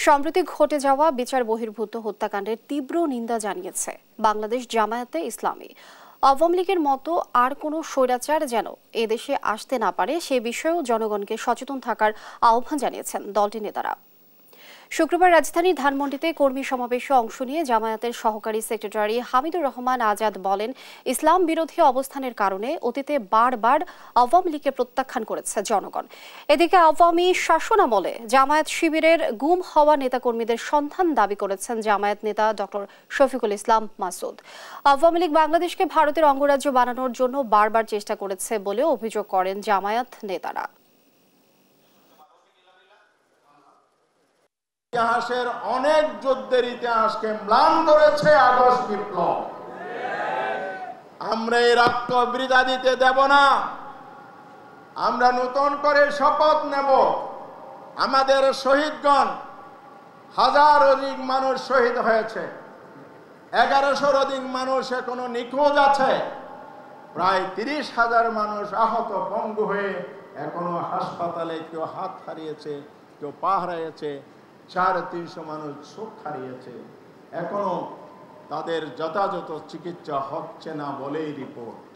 সম্প্রতি ঘটে যাওয়া বিচার বহির্ভূত হত্যাকাণ্ডের তীব্র নিন্দা জানিয়েছে বাংলাদেশ জামায়াতে ইসলামী। আওয়ামী লীগের মতো আর কোনো স্বৈরাচার যেন এদেশে আসতে না পারে সে বিষয়েও জনগণকে সচেতন থাকার আহ্বান জানিয়েছেন দলটির নেতারা। শুক্রবার রাজধানীর ধানমন্ডিতে কর্মী সমাবেশে অংশ নিয়ে জামায়াতের সহকারী সেক্রেটারি হামিদুর রহমান আজাদ বলেন, ইসলাম বিরোধী অবস্থানের কারণে অতীতে বারবার আওয়ামী লীগকে প্রত্যাখ্যান করেছে জনগণ। এদিকে আওয়ামী শাসনামলে জামায়াত শিবিরের গুম হওয়া নেতাকর্মীদের সন্ধান দাবি করেছেন জামায়াত নেতা ডক্টর শফিকুল ইসলাম মাসুদ। আওয়ামী লীগ বাংলাদেশকে ভারতের অঙ্গরাজ্য বানানোর জন্য বারবার চেষ্টা করেছে বলেও অভিযোগ করেন জামায়াত নেতারা। ইতিহাসের অনেক যুদ্ধের ইতিহাসকে ম্লান করেছে আগস্ট বিপ্লব। আমরা এই রক্ত বৃথা দিতে দেব না। আমরা নতুন করে শপথ নেব, আমাদের শহীদগণ, হাজার অধিক মানুষ শহীদ হয়েছে, 1100 অধিক মানুষ এখনো নিখোঁজ আছে, প্রায় 30,000 মানুষ আহত পঙ্গু হয়ে এখনো হাসপাতালে, কেউ হাত হারিয়েছে, কেউ পা হারিয়েছে, 350 মানুষ চোখ হারিয়েছে। এখনো তাদের যথাযথ চিকিৎসা হচ্ছে না বলেই রিপোর্ট।